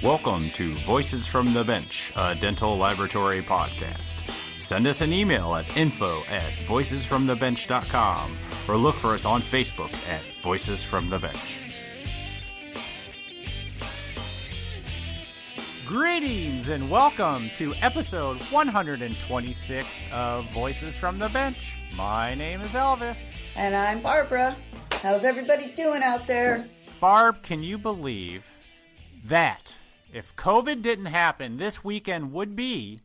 Welcome to Voices from the Bench, a dental laboratory podcast. Send us an email at info@voicesfromthebench.com or look for us on Facebook at Voices from the Bench. Greetings and welcome to episode 126 of Voices from the Bench. My name is Elvis. And I'm Barbara. How's everybody doing out there? Barb, can you believe that if COVID didn't happen, this weekend would be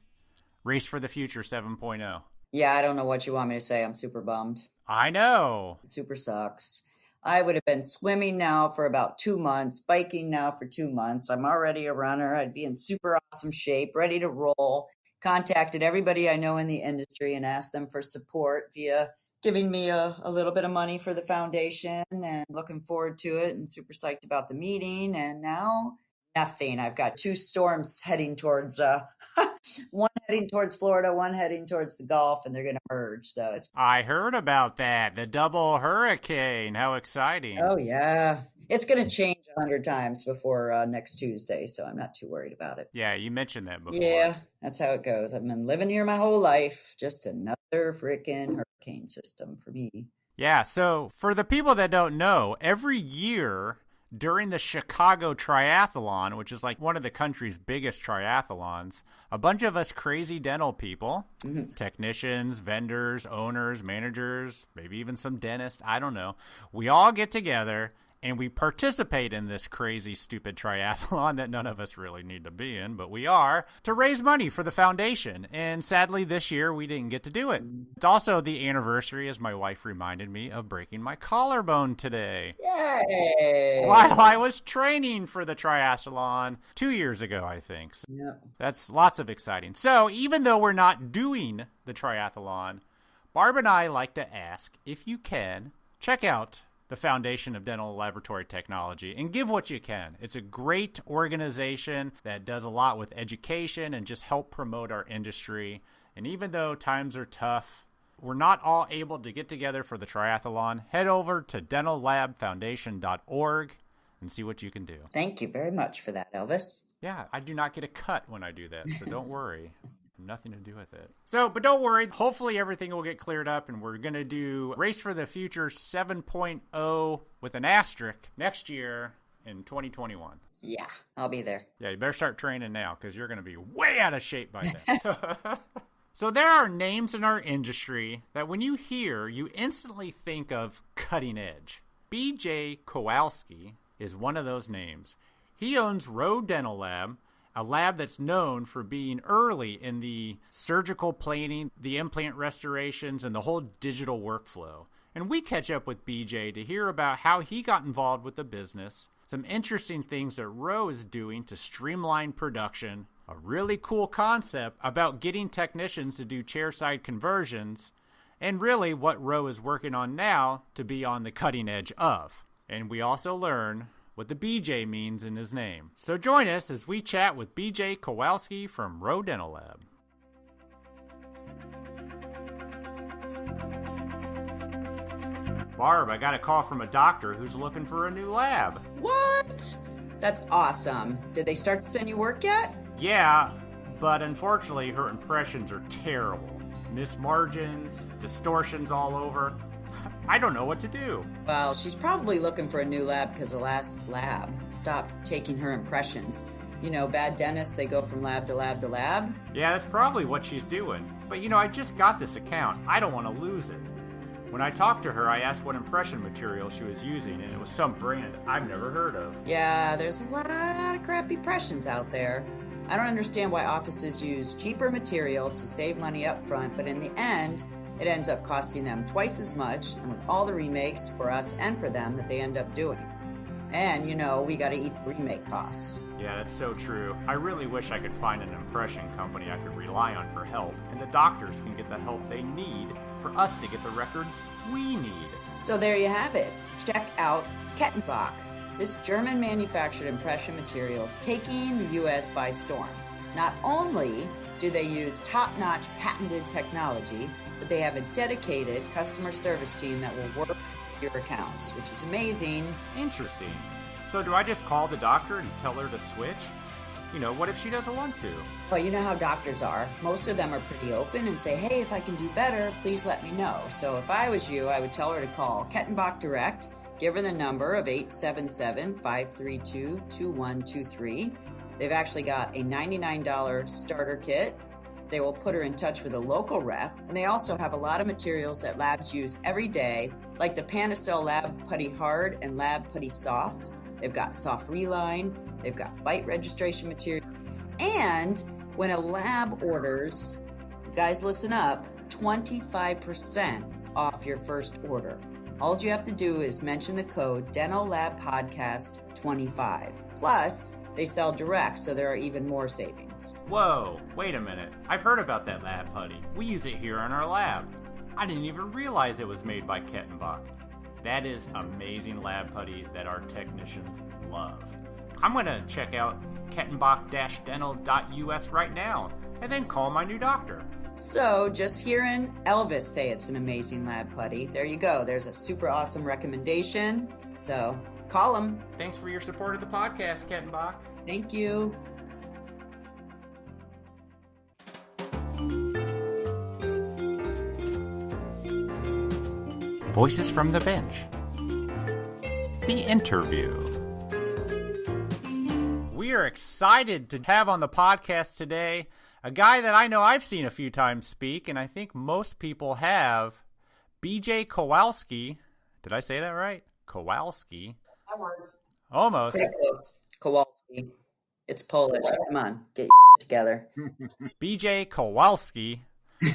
Race for the Future 7.0? Yeah, I don't know what you want me to say. I'm super bummed. I know. It super sucks. I would have been swimming now for about 2 months, biking now for 2 months. I'm already a runner. I'd be in super awesome shape, ready to roll. Contacted everybody I know in the industry and asked them for support via giving me a little bit of money for the foundation, and looking forward to it and super psyched about the meeting. And now nothing. I've got 2 storms heading towards, one heading towards Florida, one heading towards the Gulf, and they're going to merge. So I heard about that. The double hurricane. How exciting. Oh, yeah. It's going to change 100 times before next Tuesday, so I'm not too worried about it. Yeah, you mentioned that before. Yeah, that's how it goes. I've been living here my whole life. Just another freaking hurricane system for me. Yeah, so for the people that don't know, every year during the Chicago Triathlon, which is like one of the country's biggest triathlons, a bunch of us crazy dental people, technicians, vendors, owners, managers, maybe even some dentists, I don't know, we all get together and we participate in this crazy, stupid triathlon that none of us really need to be in, but we are, to raise money for the foundation. And sadly, this year, we didn't get to do it. It's also the anniversary, as my wife reminded me, of breaking my collarbone today. Yay! While I was training for the triathlon 2 years ago, I think. So that's lots of exciting. So even though we're not doing the triathlon, Barb and I like to ask, if you can, check out the Foundation of Dental Laboratory Technology, and give what you can. It's a great organization that does a lot with education and just help promote our industry. And even though times are tough, we're not all able to get together for the triathlon, head over to dentallabfoundation.org and see what you can do. Thank you very much for that, Elvis. Yeah, I do not get a cut when I do that, so don't worry. Nothing to do with it. So, but don't worry. Hopefully everything will get cleared up, and we're going to do Race for the Future 7.0 with an asterisk next year in 2021. Yeah, I'll be there. Yeah, you better start training now because you're going to be way out of shape by then. So there are names in our industry that when you hear, you instantly think of cutting edge. BJ Kowalski is one of those names. He owns Roe Dental Lab, a lab that's known for being early in the surgical planing, the implant restorations, and the whole digital workflow. And we catch up with BJ to hear about how he got involved with the business, some interesting things that Roe is doing to streamline production, a really cool concept about getting technicians to do chairside conversions, and really what Roe is working on now to be on the cutting edge of. And we also learn what the BJ means in his name. So join us as we chat with BJ Kowalski from Roe Dental Lab. Barb, I got a call from a doctor who's looking for a new lab. What? That's awesome. Did they start to send you work yet? Yeah, but unfortunately her impressions are terrible. Missed margins, distortions all over. I don't know what to do. Well, she's probably looking for a new lab because the last lab stopped taking her impressions. You know, bad dentists, they go from lab to lab to lab. Yeah, that's probably what she's doing. But I just got this account. I don't want to lose it. When I talked to her, I asked what impression material she was using, and it was some brand I've never heard of. Yeah, there's a lot of crappy impressions out there. I don't understand why offices use cheaper materials to save money up front, but in the end, it ends up costing them twice as much, and with all the remakes for us and for them that they end up doing. And, we got to eat the remake costs. Yeah, that's so true. I really wish I could find an impression company I could rely on for help, and the doctors can get the help they need for us to get the records we need. So there you have it. Check out Kettenbach. This German-manufactured impression material is taking the U.S. by storm. Not only do they use top-notch patented technology, but they have a dedicated customer service team that will work with your accounts, which is amazing. Interesting. So do I just call the doctor and tell her to switch? What if she doesn't want to? Well, you know how doctors are. Most of them are pretty open and say, hey, if I can do better, please let me know. So if I was you, I would tell her to call Kettenbach Direct, give her the number of 877-532-2123. They've actually got a $99 starter kit. They will put her in touch with a local rep, and they also have a lot of materials that labs use every day, like the Panacell Lab Putty Hard and Lab Putty Soft. They've got soft reline, they've got bite registration material, and when a lab orders, guys listen up, 25% off your first order. All you have to do is mention the code Dental Lab Podcast 25. Plus, they sell direct, so there are even more savings. Whoa, wait a minute. I've heard about that lab putty. We use it here in our lab. I didn't even realize it was made by Kettenbach. That is amazing lab putty that our technicians love. I'm going to check out kettenbach-dental.us right now and then call my new doctor. So, just hearing Elvis say it's an amazing lab putty, there you go. There's a super awesome recommendation. So, call him. Thanks for your support of the podcast, Kettenbach. Thank you. Voices from the Bench. The interview. We are excited to have on the podcast today a guy that I know I've seen a few times speak, and I think most people have, BJ Kowalski. Did I say that right? Kowalski. That works. Almost. Kowalski. It's Polish. Come on, get your together. BJ Kowalski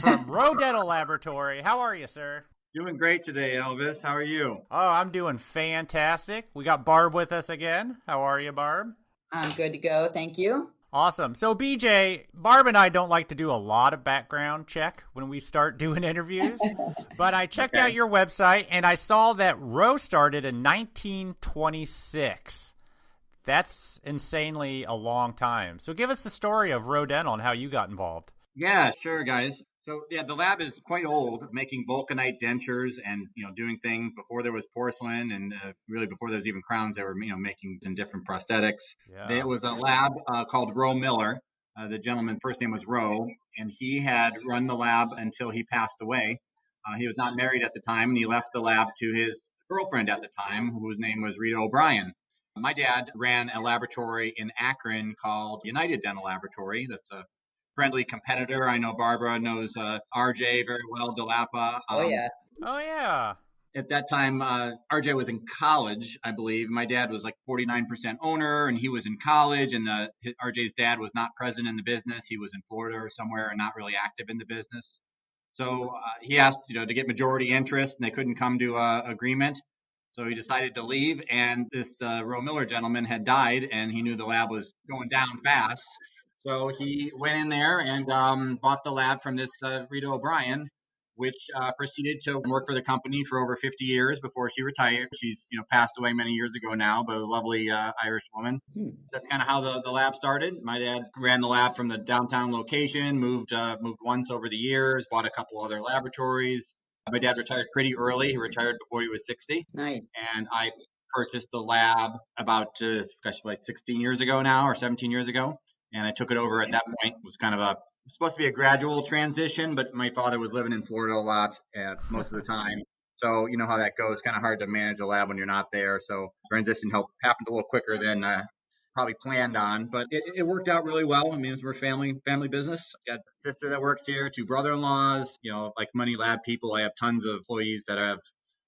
from Roe Dental Laboratory. How are you, sir? Doing great today, Elvis. How are you? Oh, I'm doing fantastic. We got Barb with us again. How are you, Barb? I'm good to go. Thank you. Awesome. So, BJ, Barb and I don't like to do a lot of background check when we start doing interviews, but I checked out your website and I saw that Roe started in 1926. That's insanely a long time. So give us the story of Roe Dental and how you got involved. Yeah, sure, guys. So, the lab is quite old, making vulcanite dentures and, doing things before there was porcelain and really before there was even crowns. They were, making some different prosthetics. Yeah. There was a lab called Roe Miller. The gentleman's first name was Roe, and he had run the lab until he passed away. He was not married at the time, and he left the lab to his girlfriend at the time, whose name was Rita O'Brien. My dad ran a laboratory in Akron called United Dental Laboratory. That's a friendly competitor. I know Barbara knows RJ very well, DeLappa. Oh, yeah. Oh, yeah. At that time, RJ was in college, I believe. My dad was like 49% owner, and he was in college, and RJ's dad was not present in the business. He was in Florida or somewhere and not really active in the business. So he asked, to get majority interest, and they couldn't come to an agreement. So he decided to leave, and this Roe Miller gentleman had died, and he knew the lab was going down fast. So he went in there and bought the lab from this Rita O'Brien, which proceeded to work for the company for over 50 years before she retired. She's passed away many years ago now, but a lovely Irish woman. That's kind of how the lab started. My dad ran the lab from the downtown location, moved once over the years, bought a couple other laboratories. My dad retired pretty early. He retired before he was 60. Nice. And I purchased the lab about, 16 years ago now, or 17 years ago. And I took it over at that point. It was kind of supposed to be a gradual transition, but my father was living in Florida a lot most of the time. So you know how that goes. Kind of hard to manage a lab when you're not there. So transition happened a little quicker than probably planned on, but it worked out really well. I mean, we're family business. Got a sister that works here, 2 brother-in-laws. Like many lab people, I have tons of employees that have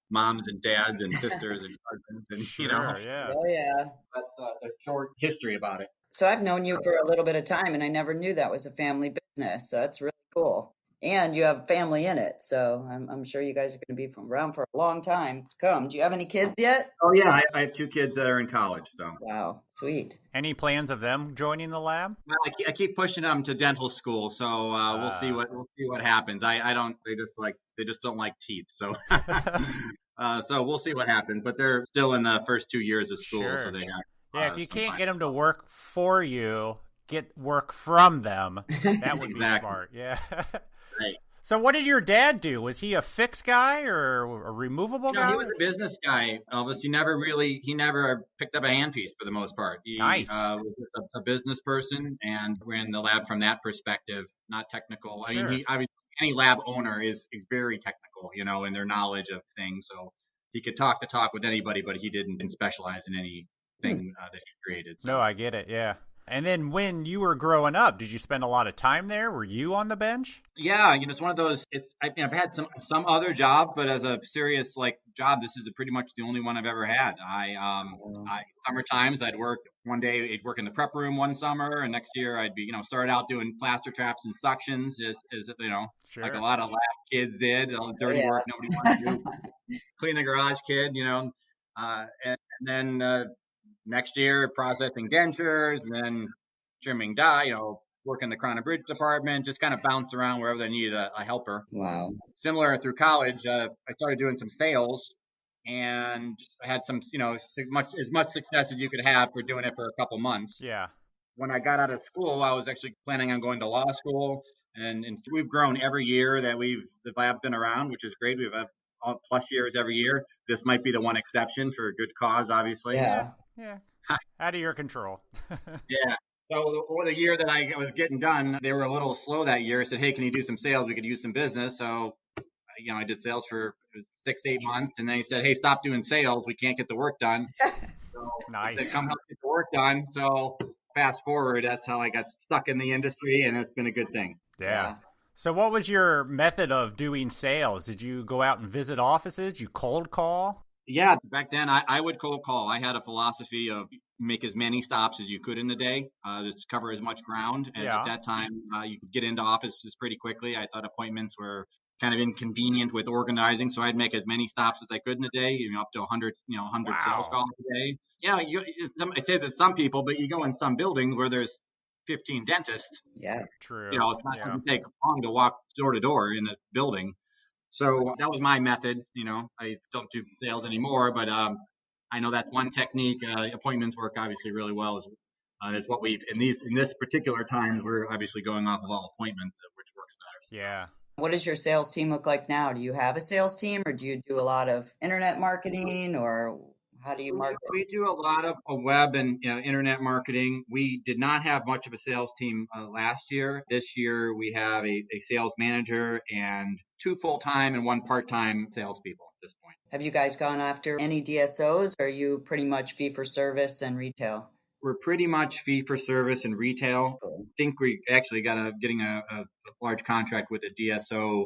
moms and dads and sisters and cousins, and Sure, yeah. Oh, yeah. That's a short history about it. So I've known you for a little bit of time, and I never knew that was a family business. So that's really cool. And you have family in it. So I'm sure you guys are going to be around for a long time to come. Do you have any kids yet? Oh, yeah. I have 2 kids that are in college. So. Wow. Sweet. Any plans of them joining the lab? Well, I keep pushing them to dental school. So we'll see what happens. I don't, they just don't like teeth. So, so we'll see what happens, but they're still in the first 2 years of school. Sure. So they have. Yeah, if you can't get them to work for you, get work from them. That would be Exactly. smart. Yeah. Right. So what did your dad do? Was he a fixed guy or a removable He guy? was a business guy, Elvis. He never picked up a handpiece for the most part. He Nice. was just a business person, and we're in the lab from that perspective, not technical. I mean, Sure. any lab owner is very technical, in their knowledge of things. So he could talk the talk with anybody, but he didn't specialize in anything that he created. No, So I get it. Yeah. And then when you were growing up, did you spend a lot of time there? Were you on the bench? yeah, it's one of those. I've had some other job, but as a serious job, this is pretty much the only one I've ever had. I summer times I'd work one day. I'd work in the prep room one summer, and next year I'd be started out doing plaster traps and suctions, as like a Sure. lot of lab kids did, all the dirty Yeah. work nobody wanted to do, clean the garage, kid, and then next year processing dentures, and then trimming dye, work in the Crown and Bridge department, just kind of bounce around wherever they needed a helper. Wow. Similar through college, I started doing some sales, and I had some, as much success as you could have for doing it for a couple months. Yeah. When I got out of school, I was actually planning on going to law school, and we've grown every year that the lab's been around, which is great. We've had plus years every year. This might be the one exception for a good cause, obviously. Yeah. Yeah. Yeah. Out of your control. Yeah. So the year that I was getting done, they were a little slow that year. I said, "Hey, can you do some sales? We could use some business." So, I did sales for 6 to 8 months, and then he said, "Hey, stop doing sales. We can't get the work done." So I said, Nice. "Come help get the work done." So fast forward, that's how I got stuck in the industry, and it's been a good thing. Yeah. Yeah. So what was your method of doing sales? Did you go out and visit offices? You cold call? Yeah, back then I would cold call. I had a philosophy of make as many stops as you could in the day, just cover as much ground. And at Yeah. that time, you could get into offices pretty quickly. I thought appointments were kind of inconvenient with organizing, so I'd make as many stops as I could in a day, up to 100, 100 sales Wow. calls a day. It says it's some people, but you go in some buildings where there's 15 dentists. Yeah. True. It's not Yeah. going to take long to walk door to door in a building. So that was my method. I don't do sales anymore, but I know that's one technique. Appointments work obviously really well. It's what we've in this particular times we're obviously going off of all appointments, which works better. Yeah. What does your sales team look like now? Do you have a sales team or do you do a lot of internet marketing or how do you market? We do a lot of web and internet marketing. We did not have much of a sales team last year. This year we have a sales manager and 2 full-time and 1 part-time salespeople at this point. Have you guys gone after any DSOs or are you pretty much fee for service and retail? We're pretty much fee for service and retail. Cool. I think we actually getting a large contract with a DSO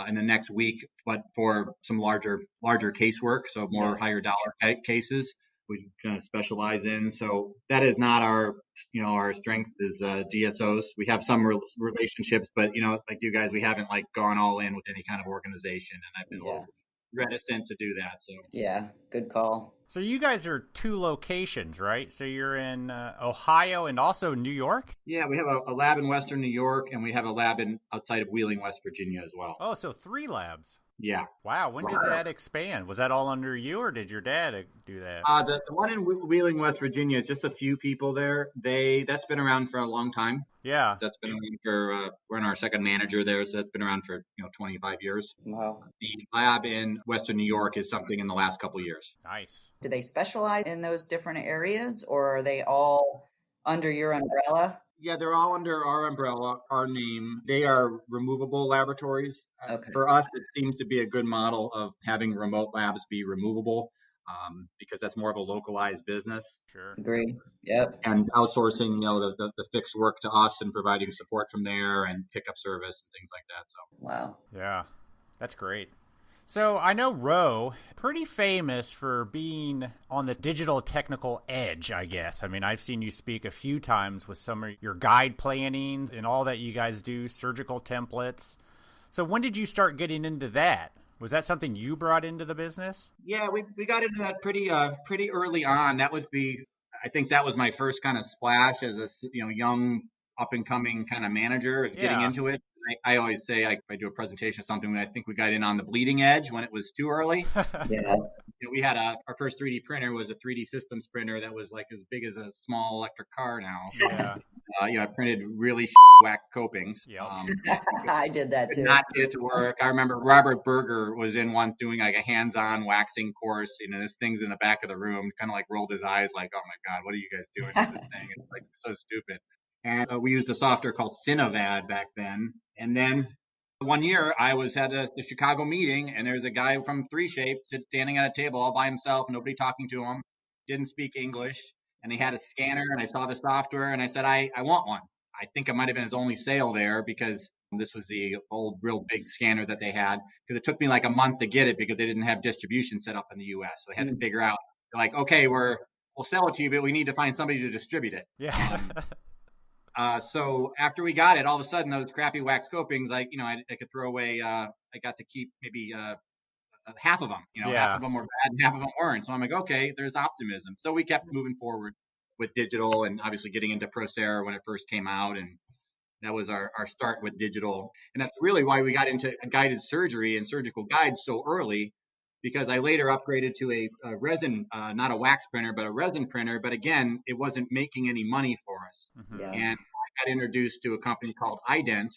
in the next week, but for some larger casework, so more higher dollar cases we kind of specialize in. So that is not our strength is DSOs. We have some relationships, but like you guys, we haven't gone all in with any kind of organization, and I've been a Yeah. little reticent to do that. So Yeah. Good call. So you guys are 2 locations, right? So you're in Ohio and also New York? yeah, we have a lab in Western New York, and we have a lab outside of Wheeling, West Virginia as well. Oh, so 3 labs. Yeah. Wow. When did that expand? Was that all under you or did your dad do that? The one in Wheeling, West Virginia is just a few people there. That's been around for a long time. Yeah. That's been around for we're in our second manager there, so that's been around for 25 years. Wow. The lab in Western New York is something in the last couple of years. Nice. Do they specialize in those different areas or are they all under your umbrella? Yeah, they're all under our umbrella, our name. They are removable laboratories. Okay. For us, it seems to be a good model of having remote labs be removable because that's more of a localized business. Sure. Agreed. Yep. And outsourcing, the fixed work to us and providing support from there and pickup service and things like that. So Wow. Yeah. That's great. So I know Roe, pretty famous for being on the digital technical edge, I guess. I mean, I've seen you speak a few times with some of your guide plannings and all that you guys do, surgical templates. So when did you start getting into that? Was that something you brought into the business? yeah, we got into that pretty early on. I think that was my first kind of splash as a young up and coming kind of manager getting Yeah. into it. I always say I do a presentation or something. I think we got in on the bleeding edge when it was too early. Yeah. we had our first 3D printer was a 3D systems printer that was like as big as a small electric car now. Yeah. I printed really whack copings. Yep. I did that Could too. not get it to work. I remember Robert Berger was in one doing like a hands-on waxing course. This thing's in the back of the room, kind of like rolled his eyes like, oh my God, what are you guys doing with this thing? It's like so stupid. And we used a software called Cinevad back then. And then one year I was at the Chicago meeting, and there's a guy from 3Shape standing at a table all by himself, nobody talking to him, didn't speak English, and he had a scanner, and I saw the software, and I said, I want one. I think it might have been his only sale there because this was the old real big scanner that they had, because it took me like a month to get it because they didn't have distribution set up in the US. So I had to figure out, like, okay, we'll sell it to you, but we need to find somebody to distribute it. Yeah. So after we got it, all of a sudden those crappy wax copings, like, I could throw away, I got to keep maybe half of them, half of them were bad and half of them weren't. So I'm like, okay, there's optimism. So we kept moving forward with digital and obviously getting into Procera when it first came out. And that was our start with digital. And that's really why we got into guided surgery and surgical guides so early, because I later upgraded to a resin, not a wax printer, but a resin printer. But again, it wasn't making any money for us. Mm-hmm. Yeah. And I got introduced to a company called iDent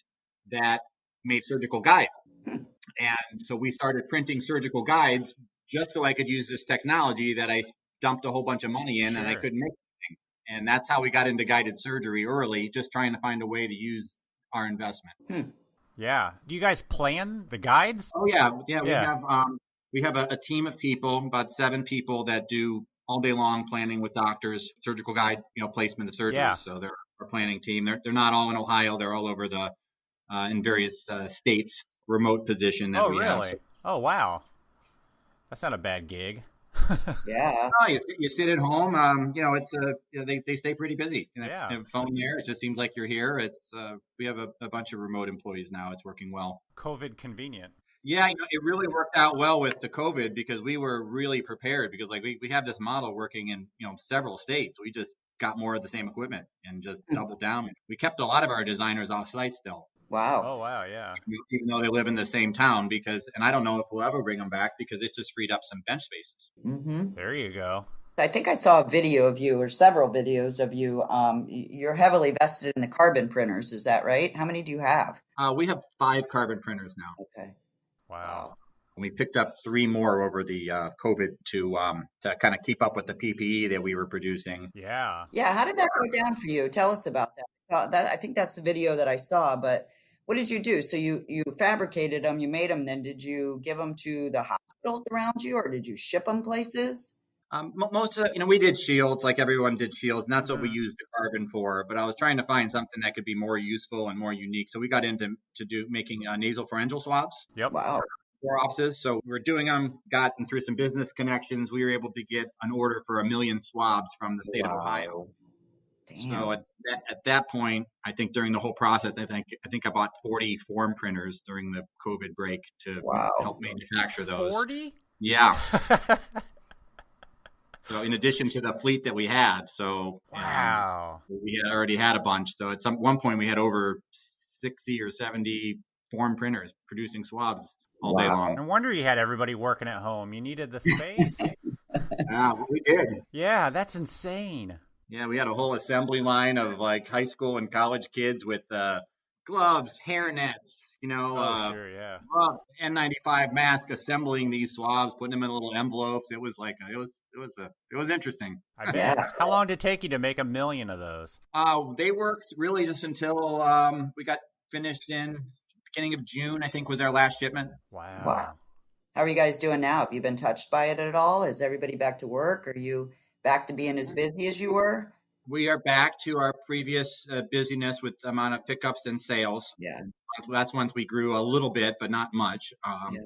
that made surgical guides. And so we started printing surgical guides just so I could use this technology that I dumped a whole bunch of money in, and I couldn't make anything. And that's how we got into guided surgery early, just trying to find a way to use our investment. Yeah. Do you guys plan the guides? Oh yeah. We have a team of people, about 7 people that do all day long planning with doctors, surgical guide, placement of surgeries. Yeah. So they're our planning team. They're not all in Ohio. They're all over in various states, remote position that we have. Really? So, oh, wow. That's not a bad gig. Yeah. you sit at home. They stay pretty busy. Yeah. You have a phone there. It just seems like you're here. We have a bunch of remote employees now. It's working well. COVID convenient. Yeah, it really worked out well with the COVID because we were really prepared because like we have this model working in several states. We just got more of the same equipment and just doubled down. We kept a lot of our designers off site still. Wow. Oh, wow. Yeah. Even though they live in the same town, and I don't know if we'll ever bring them back because it just freed up some bench spaces. Mm-hmm. There you go. I think I saw a video of you or several videos of you. You're heavily vested in the carbon printers. Is that right? How many do you have? We have 5 carbon printers now. Okay. Wow. And we picked up 3 more over the COVID to kind of keep up with the PPE that we were producing. Yeah. Yeah. How did that go down for you? Tell us about that. I think that's the video that I saw, but what did you do? So you fabricated them, you made them, then did you give them to the hospitals around you or did you ship them places? Most of we did shields, like everyone did shields, and that's what we used the carbon for. But I was trying to find something that could be more useful and more unique. So we got into making nasal pharyngeal swabs. Yep. Wow. For offices. So we were doing them, gotten through some business connections. We were able to get an order for 1 million swabs from the state of Ohio. Damn. So at that point, I think during the whole process, I think I bought 40 form printers during the COVID break to help manufacture those. 40? Yeah. So in addition to the fleet that we had, Wow. we had already had a bunch. So at one point we had over 60 or 70 form printers producing swabs all day long. No wonder you had everybody working at home. You needed the space. Yeah, we did. Yeah, that's insane. Yeah, we had a whole assembly line of like high school and college kids with gloves, hairnets, sure, yeah. N95 mask, assembling these swabs, putting them in little envelopes. It was like it was interesting. I bet. Yeah. How long did it take you to make 1 million of those? They worked really just until we got finished in beginning of June, I think was our last shipment. Wow. How are you guys doing now? Have you been touched by it at all? Is everybody back to work? Are you back to being as busy as you were? We are back to our previous busyness with the amount of pickups and sales. Yeah. That's once we grew a little bit, but not much.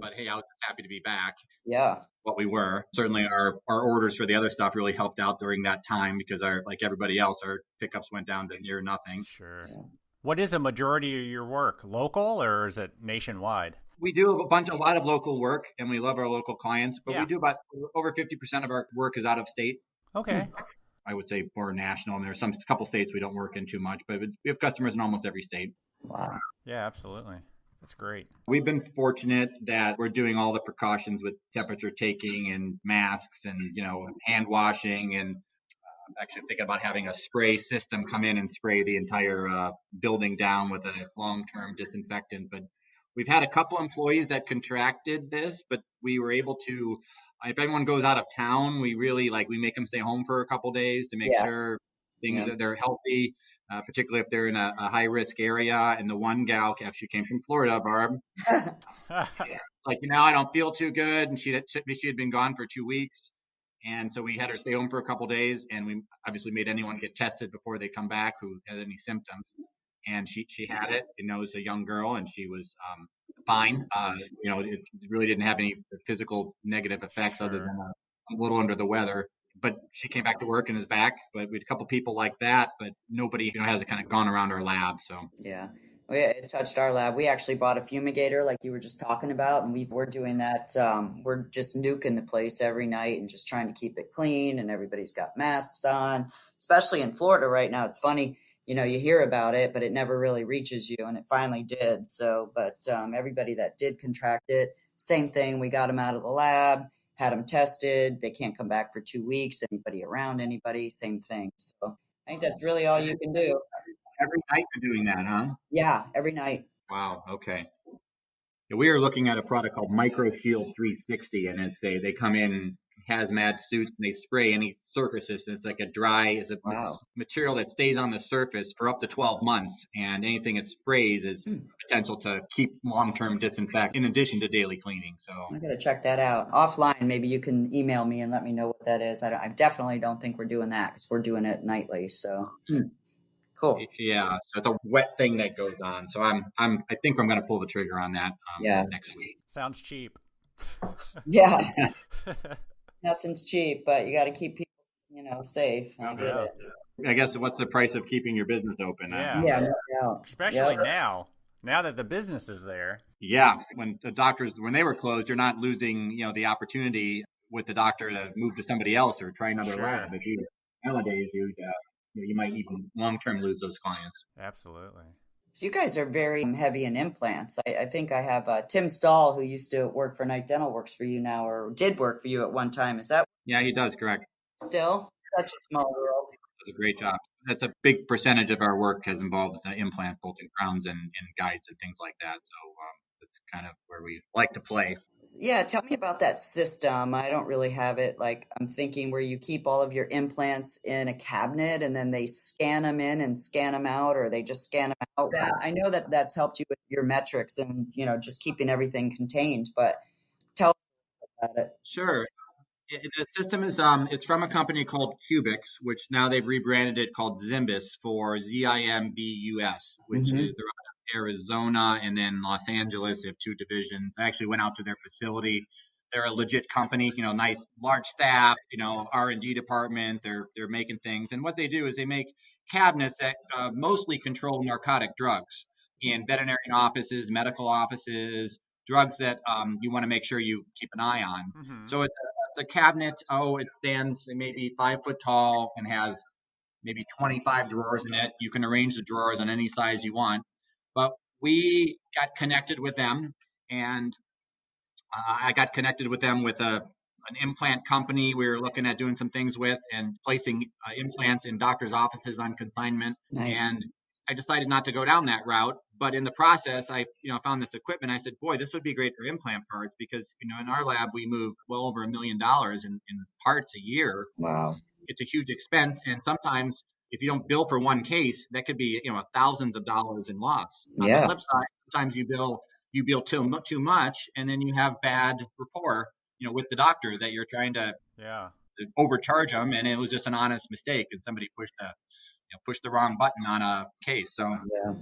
But hey, I was happy to be back. Yeah. What we were. Certainly our orders for the other stuff really helped out during that time because like everybody else, our pickups went down to near nothing. Sure. Yeah. What is a majority of your work? Local or is it nationwide? We do a lot of local work and we love our local clients, but we do about over 50% of our work is out of state. Okay. I would say more national. And there's a couple states we don't work in too much, but we have customers in almost every state. Wow. Yeah, absolutely. That's great. We've been fortunate that we're doing all the precautions with temperature taking and masks and, hand washing. And I'm actually thinking about having a spray system come in and spray the entire building down with a long-term disinfectant. But we've had a couple employees that contracted this, but we were able to, if anyone goes out of town, we really we make them stay home for a couple days to make Yeah. sure things Yeah. that they're healthy, particularly if they're in a high risk area. And the one gal actually came from Florida, Barb. I don't feel too good, and she had been gone for 2 weeks. And so we had her stay home for a couple days, and we obviously made anyone get tested before they come back who had any symptoms. And she had it. It was a young girl, and she was fine. It really didn't have any physical negative effects other than a little under the weather. But she came back to work and is back. But we had a couple people like that, but nobody has kind of gone around our lab. So Yeah. It touched our lab. We actually bought a fumigator like you were just talking about, and we're doing that. We're just nuking the place every night and just trying to keep it clean, and everybody's got masks on, especially in Florida right now. It's funny, you hear about it, but it never really reaches you, and it finally did. So, but everybody that did contract it, same thing. We got them out of the lab, had them tested. They can't come back for 2 weeks. Anybody around anybody, same thing. So I think that's really all you can do. every night you're doing that, huh? Yeah, every night. Wow. Okay. Yeah, we are looking at a product called Micro Shield 360, and they come in hazmat suits and they spray any surfaces. It's like it's a Wow. material that stays on the surface for up to 12 months, and anything it sprays is Hmm. potential to keep long-term disinfect in addition to daily cleaning. So I gotta check that out. Offline, maybe you can email me and let me know what that is. I definitely don't think we're doing that because we're doing it nightly. So cool. yeah, so it's a wet thing that goes on. So I think I'm going to pull the trigger on that Yeah. next week. Sounds cheap. Yeah. Nothing's cheap, but you got to keep people, safe. I get Yeah. it. I guess what's the price of keeping your business open? Yeah. Yeah, no doubt. Especially Yep. now that the business is there. Yeah, when the doctors when they were closed, you're not losing the opportunity with the doctor to move to somebody else or try another Sure. lab. If you nowadays you might even long term lose those clients. Absolutely. So you guys are very heavy in implants. I think I have Tim Stahl, who used to work for Night Dental, works for you now, or did work for you at one time. Is that Yeah, he does, correct. still such a small world? Does a great job. That's a big percentage of our work has involved implants, both in crowns and guides and things like that. So that's kind of where we like to play. Yeah, tell me about that system. I don't really have it. Like, I'm thinking where you keep all of your implants in a cabinet and then they scan them in and scan them out, or they just scan them out. I know that that's helped you with your metrics and, just keeping everything contained, but tell us about it. Sure. The system is it's from a company called Cubix, which now they've rebranded it called Zimbus for Zimbus, which is Hmm. they're out of Arizona and then Los Angeles. They have two divisions. I actually went out to their facility. They're a legit company, nice large staff, R&D department. They're making things, and what they do is they make cabinets that mostly control narcotic drugs in veterinary offices, medical offices, drugs that you want to make sure you keep an eye on. Mm-hmm. So it's a cabinet. Oh, it stands maybe 5 foot tall and has maybe 25 drawers in it. You can arrange the drawers on any size you want. But we got connected with them, and I got connected with them with an implant company we were looking at doing some things with and placing implants in doctors' offices on consignment. Nice. And I decided not to go down that route. But in the process, I found this equipment. I said, boy, this would be great for implant parts because in our lab we move well over $1 million in parts a year. Wow. It's a huge expense, and sometimes if you don't bill for one case, that could be thousands of dollars in loss. On the Yeah. flip side, sometimes you bill too much, and then you have bad rapport, with the doctor that you're trying to Yeah. overcharge them, and it was just an honest mistake, and somebody pushed the wrong button on a case. Yeah.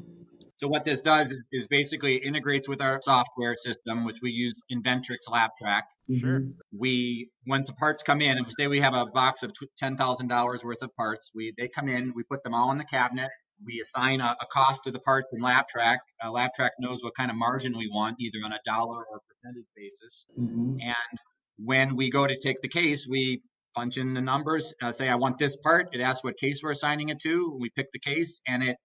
So what this does is basically integrates with our software system, which we use Inventrix LabTrack. Sure. Hmm. Once the parts come in, and say we have a box of $10,000 worth of parts, they come in, we put them all in the cabinet. We assign a cost to the parts in LabTrack. LabTrack knows what kind of margin we want, either on a dollar or percentage basis. Hmm. And when we go to take the case, we punch in the numbers, say I want this part. It asks what case we're assigning it to. We pick the case, and it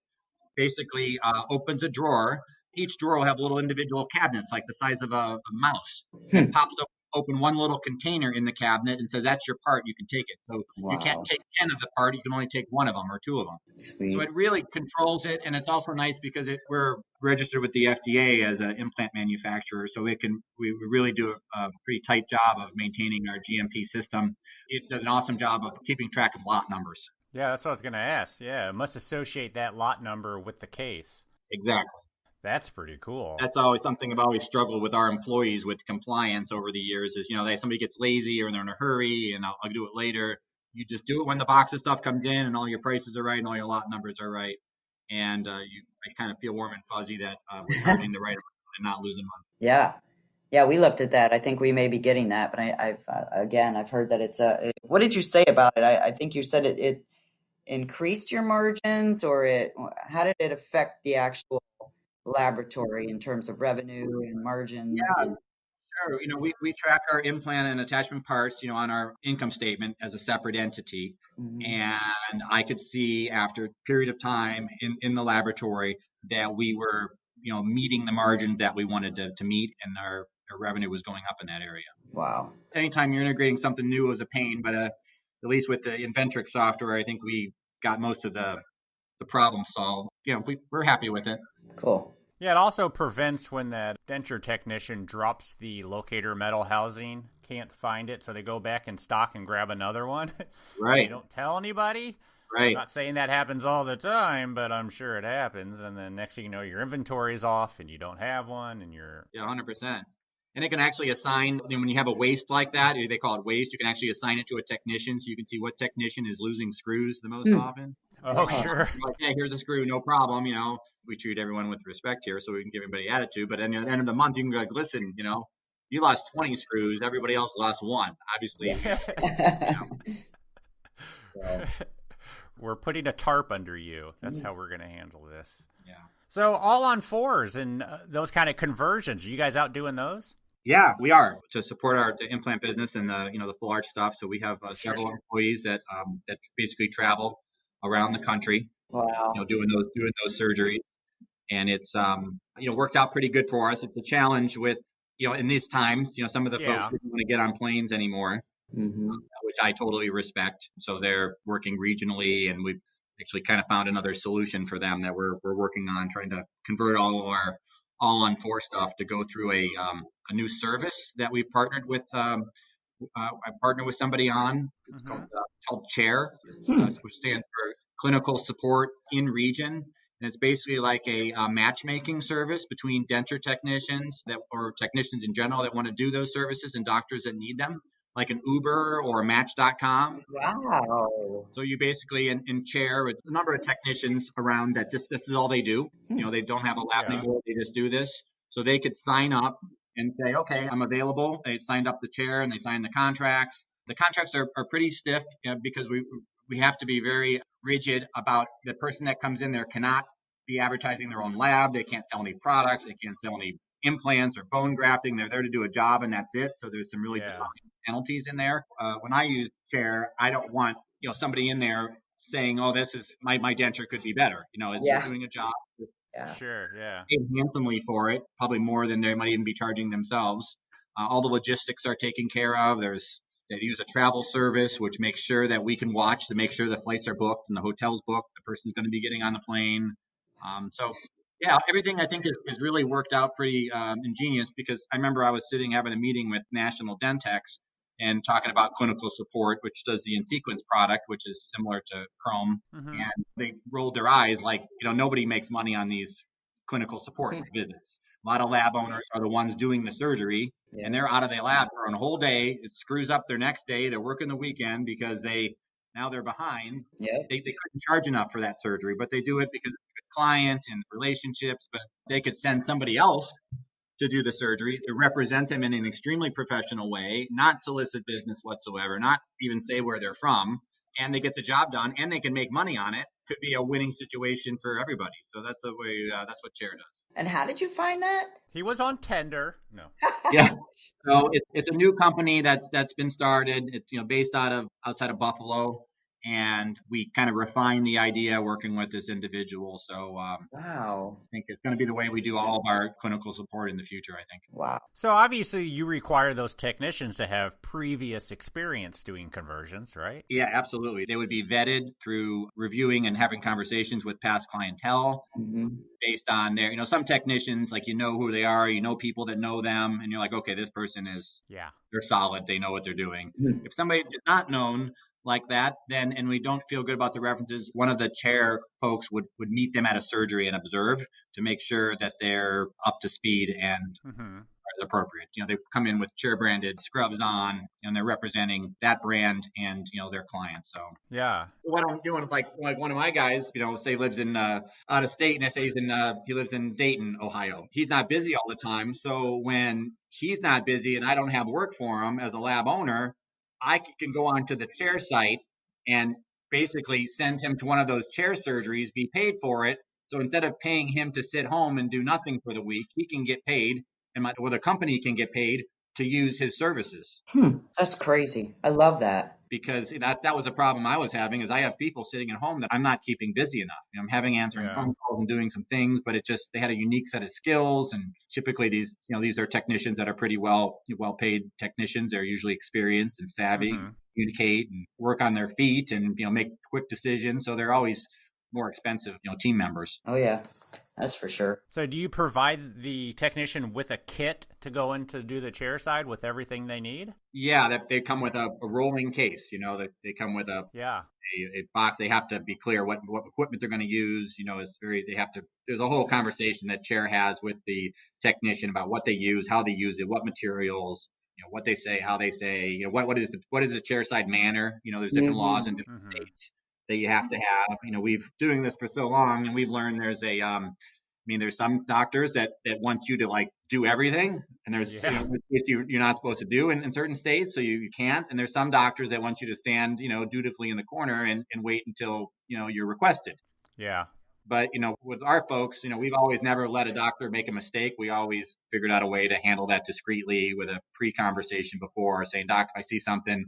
basically opens a drawer Each drawer will have little individual cabinets, like the size of a mouse. And it pops open one little container in the cabinet and says, that's your part. You can take it. So you can't Wow. take 10 of the part. You can only take one of them or two of them. So Sweet. it really controls it. And it's also nice because we're registered with the FDA as an implant manufacturer. So we really do a pretty tight job of maintaining our GMP system. It does an awesome job of keeping track of lot numbers. Yeah, that's what I was going to ask. Yeah, it must associate that lot number with the case. Exactly. That's pretty cool. That's always something I've always struggled with our employees with compliance over the years is, somebody gets lazy or they're in a hurry and I'll do it later. You just do it when the box of stuff comes in and all your prices are right and all your lot numbers are right. And I kind of feel warm and fuzzy that we're charging the right amount and not losing money. Yeah. Yeah, we looked at that. I think we may be getting that, but I've heard that it's what did you say about it? I think you said it increased your margins, or how did it affect the actual laboratory in terms of revenue and margins? Yeah, sure. We track our implant and attachment parts, on our income statement as a separate entity. And I could see after a period of time in the laboratory that we were, meeting the margin that we wanted to meet, and our revenue was going up in that area. Wow. Anytime you're integrating something new is a pain, but at least with the Inventrix software, I think we got most of the problem solved. We're happy with it. Cool. Yeah, it also prevents when that denture technician drops the locator metal housing, can't find it, so they go back in stock and grab another one. Right. They don't tell anybody. Right. I'm not saying that happens all the time, but I'm sure it happens. And then next thing you know, your inventory's off and you don't have one, and you're... Yeah, 100%. And it can actually assign, when you have a waste like that, they call it waste, you can actually assign it to a technician so you can see what technician is losing screws the most often. Oh, sure. Like, hey, here's a screw, no problem. We treat everyone with respect here so we can give everybody attitude. But at the end of the month, you can go like, listen, you lost 20 screws, everybody else lost one. Obviously, So. We're putting a tarp under you. That's how we're going to handle this. Yeah. So all on fours and those kind of conversions. Are you guys out doing those? Yeah, we are, to support the implant business and the full arch stuff. So we have several employees that basically travel around the country, Wow. doing those surgeries, and it's worked out pretty good for us. It's a challenge with in these times, some of the folks didn't want to get on planes anymore, which I totally respect. So they're working regionally, and we've actually kind of found another solution for them that we're working on, trying to convert all of our all-on-4 stuff to go through a new service that we partnered with. I partnered with somebody on. It's called CHAIR, which stands for Clinical Support in Region. And it's basically like a matchmaking service between denture technicians or technicians in general that want to do those services and doctors that need them, like an Uber or a Match.com. Wow. So you basically in CHAIR with a number of technicians around that this is all they do. They don't have a lab anymore. They just do this. So they could sign up and say, okay, I'm available. They signed up the CHAIR and they signed the contracts. The contracts are pretty stiff because we have to be very rigid about the person that comes in there cannot be advertising their own lab. They can't sell any products. They can't sell any implants or bone grafting. They're there to do a job and that's it. So there's some really defined penalties in there. When I use CHAIR, I don't want somebody in there saying, oh, this is my denture could be better. It's doing a job. Sure, yeah. Paid handsomely for it, probably more than they might even be charging themselves. All the logistics are taken care of. They use a travel service, which makes sure that we can watch to make sure the flights are booked and the hotel's booked. The person's going to be getting on the plane. So everything I think is really worked out pretty ingenious, because I remember I was having a meeting with National Dentex and talking about clinical support, which does the InSequence product, which is similar to Chrome. And they rolled their eyes like, nobody makes money on these clinical support visits. A lot of lab owners are the ones doing the surgery, and they're out of their lab for a whole day. It screws up their next day. They're working the weekend because now they're behind. They couldn't charge enough for that surgery, but they do it because it's a good client and relationships, but they could send somebody else to do the surgery, to represent them in an extremely professional way, not solicit business whatsoever, not even say where they're from, and they get the job done and they can make money on it. Could be a winning situation for everybody. So that's a way. That's what CHAIR does. And how did you find that? He was on Tender. No. Yeah. So it's a new company that's been started. It's based outside of Buffalo. And we kind of refined the idea working with this individual. So Wow. I think it's going to be the way we do all of our clinical support in the future, I think. Wow. So obviously you require those technicians to have previous experience doing conversions, right? Yeah, absolutely. They would be vetted through reviewing and having conversations with past clientele Mm-hmm. based on their, some technicians, like, who they are, people that know them, and you're like, okay, this person they're solid. They know what they're doing. If somebody is not known like that, then, and we don't feel good about the references, one of the chair folks would meet them at a surgery and observe to make sure that they're up to speed and as appropriate. They come in with chair branded scrubs on, and they're representing that brand and their clients. So Yeah. what I'm doing is like one of my guys, say lives in out of state, and I say he lives in Dayton, Ohio. He's not busy all the time, so when he's not busy and I don't have work for him as a lab owner, I can go on to the chair site and basically send him to one of those chair surgeries, be paid for it. So instead of paying him to sit home and do nothing for the week, he can get paid, and the company can get paid to use his services. That's crazy. I love that. Because that was a problem I was having, is I have people sitting at home that I'm not keeping busy enough. I'm having answering phone calls and doing some things, but they had a unique set of skills. And typically these are technicians that are pretty well paid technicians. They're usually experienced and savvy, communicate and work on their feet and, make quick decisions. So they're always more expensive, team members. Oh, yeah. That's for sure. So do you provide the technician with a kit to go in to do the chair side with everything they need? Yeah, that they come with a rolling case. They come with a box. They have to be clear what equipment they're going to use. There's a whole conversation that chair has with the technician about what they use, how they use it, what materials, what they say, how they say, what is the chair side manner. There's different laws in different states that you have to have. We've doing this for so long, and we've learned there's there's some doctors that want you to like do everything, and there's you're not supposed to do in certain states, so you can't. And there's some doctors that want you to stand, dutifully in the corner and wait until you're requested. Yeah. But with our folks, we've always never let a doctor make a mistake. We always figured out a way to handle that discreetly with a pre-conversation before, saying, "Doc, if I see something,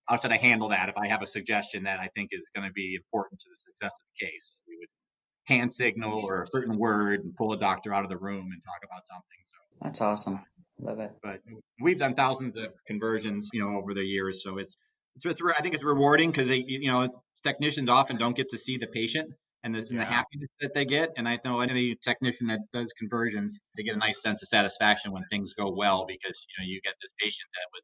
how should I handle that? If I have a suggestion that I think is going to be important to the success of the case, we would hand signal or a certain word and pull a doctor out of the room and talk about something." So that's awesome. Love it. But we've done thousands of conversions, over the years. So I think it's rewarding because technicians often don't get to see the patient and the happiness that they get. And I know any technician that does conversions, they get a nice sense of satisfaction when things go well, because you get this patient that was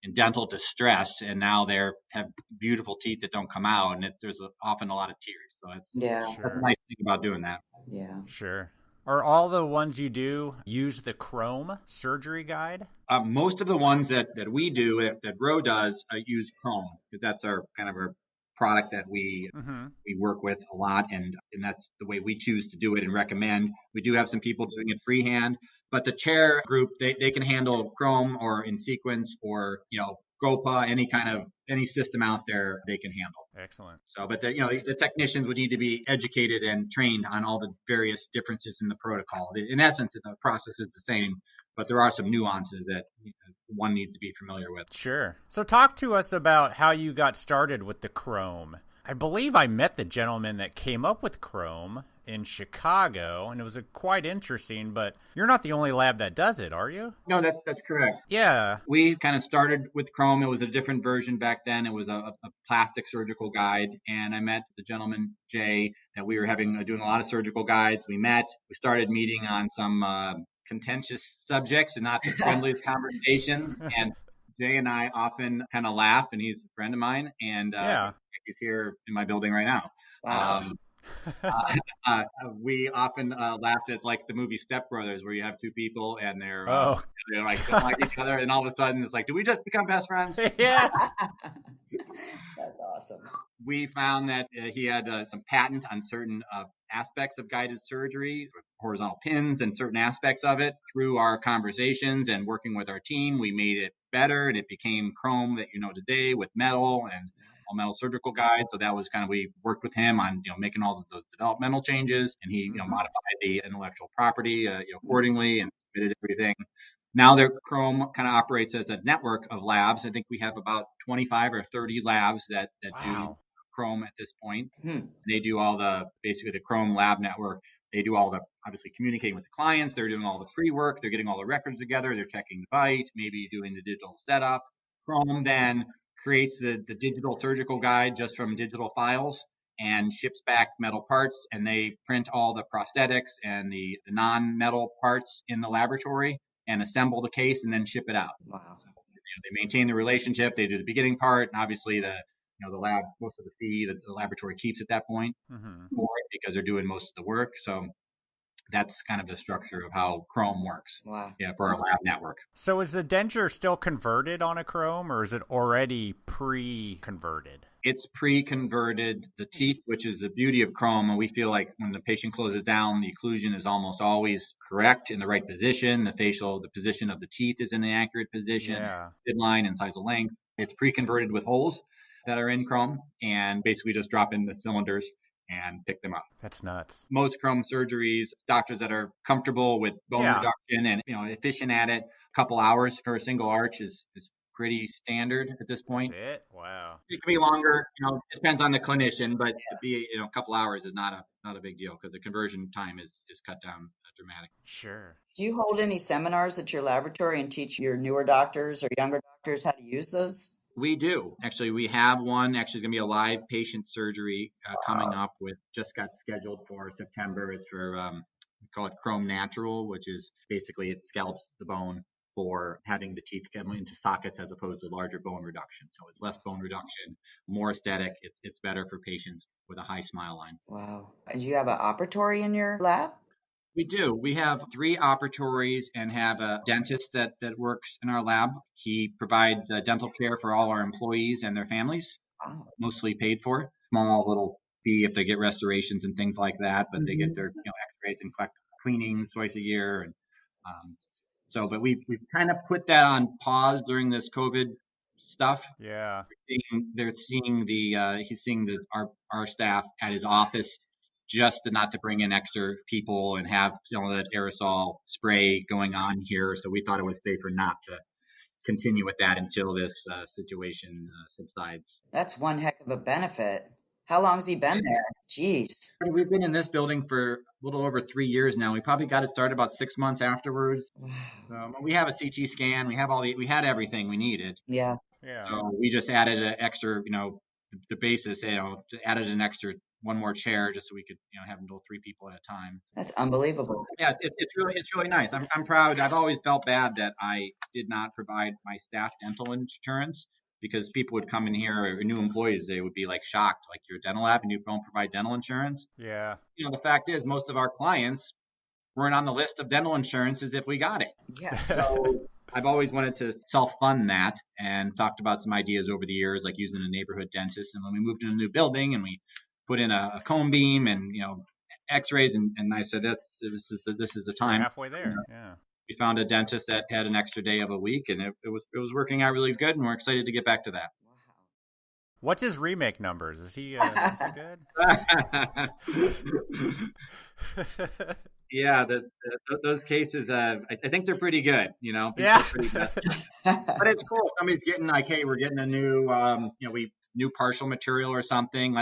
in dental distress, and now they have beautiful teeth that don't come out, and there's often a lot of tears. So that's a nice thing about doing that. Yeah. Sure. Are all the ones you do use the Chrome surgery guide? Most of the ones that we do, that Roe does, use Chrome, because that's our product that we work with a lot, and that's the way we choose to do it and recommend. We do have some people doing it freehand, but the chair group, they can handle Chrome or in sequence or GOPA, any system out there they can handle. Excellent. So, but the technicians would need to be educated and trained on all the various differences in the protocol. In essence, the process is the same, but there are some nuances that one needs to be familiar with. Sure. So talk to us about how you got started with the Chrome. I believe I met the gentleman that came up with Chrome in Chicago, and it was quite interesting, but you're not the only lab that does it, are you? No, that's correct. Yeah. We kind of started with Chrome. It was a different version back then. It was a plastic surgical guide, and I met the gentleman, Jay, that we were doing a lot of surgical guides. We started meeting on some contentious subjects and not the friendliest conversations, and Jay and I often kind of laugh, and he's a friend of mine, and he's here in my building right now. Wow. We often laughed at like the movie Step Brothers, where you have two people and they're like don't like each other, and all of a sudden it's like, do we just become best friends? Yes. That's awesome. We found that he had some patent on certain aspects of guided surgery, horizontal pins, and certain aspects of it. Through our conversations and working with our team, we made it better, and it became Chrome that today, with metal and all metal surgical guides. So that was we worked with him on making all of those developmental changes, and he modified the intellectual property accordingly and submitted everything. Now their Chrome kind of operates as a network of labs. I think we have about 25 or 30 labs that do Chrome at this point. Hmm. They do basically the Chrome lab network. They do all the, obviously, communicating with the clients. They're doing all the pre-work. They're getting all the records together. They're checking the bite, maybe doing the digital setup. Chrome then creates the digital surgical guide just from digital files and ships back metal parts. And they print all the prosthetics and the non-metal parts in the laboratory and assemble the case and then ship it out. Wow. So, they maintain the relationship. They do the beginning part, and obviously the lab, most of the fee that the laboratory keeps at that point for it because they're doing most of the work. So that's kind of the structure of how Chrome works. Wow. Yeah, for our lab network. So is the denture still converted on a Chrome, or is it already pre-converted? It's pre-converted. The teeth, which is the beauty of Chrome, and we feel like when the patient closes down, the occlusion is almost always correct in the right position. The position of the teeth is in the accurate position. Yeah. Midline and size of length. It's pre-converted with holes that are in Chrome, and basically just drop in the cylinders and pick them up. That's nuts. Most Chrome surgeries, doctors that are comfortable with bone reduction and efficient at it, a couple hours for a single arch is pretty standard at this point. That's it? Wow. It can be longer, it depends on the clinician, but to be a couple hours is not a big deal because the conversion time is cut down dramatically. Sure. Do you hold any seminars at your laboratory and teach your newer doctors or younger doctors how to use those? We do. Actually, we have one. Actually, it's going to be a live patient surgery coming up just got scheduled for September. It's for, we call it Chrome Natural, which is basically it scalps the bone for having the teeth come into sockets as opposed to larger bone reduction. So it's less bone reduction, more aesthetic. It's better for patients with a high smile line. Wow. Do you have an operatory in your lab? We do. We have 3 operatories and have a dentist that works in our lab. He provides dental care for all our employees and their families, mostly paid for. Small little fee if they get restorations and things like that, but they get their x-rays and cleanings twice a year. And but we've kind of put that on pause during this COVID stuff. Yeah. He's seeing our staff at his office just not to bring in extra people and have that aerosol spray going on here. So we thought it was safer not to continue with that until this situation subsides. That's one heck of a benefit. How long has he been there? Jeez. We've been in this building for a little over 3 years now. We probably got it started about 6 months afterwards. We have a CT scan. We had everything we needed. Yeah. So we just added an extra, the basis, added an extra one more chair just so we could, handle 3 people at a time. That's unbelievable. Yeah, it's really nice. I'm proud. I've always felt bad that I did not provide my staff dental insurance because people would come in here, or new employees, they would be like shocked, like you're a dental lab and you don't provide dental insurance. Yeah. The fact is most of our clients weren't on the list of dental insurance as if we got it. Yeah. So I've always wanted to self-fund that and talked about some ideas over the years, like using a neighborhood dentist. And when we moved to a new building and we put in a cone beam and, x-rays, and I said, this is the time. We're halfway there. Yeah. We found a dentist that had an extra day of a week, and it was working out really good, and we're excited to get back to that. What's his remake numbers? Is he good? Yeah, those cases, I think they're pretty good. Yeah. Pretty good. But it's cool. Somebody's getting like, hey, we're getting a new, new partial material or something.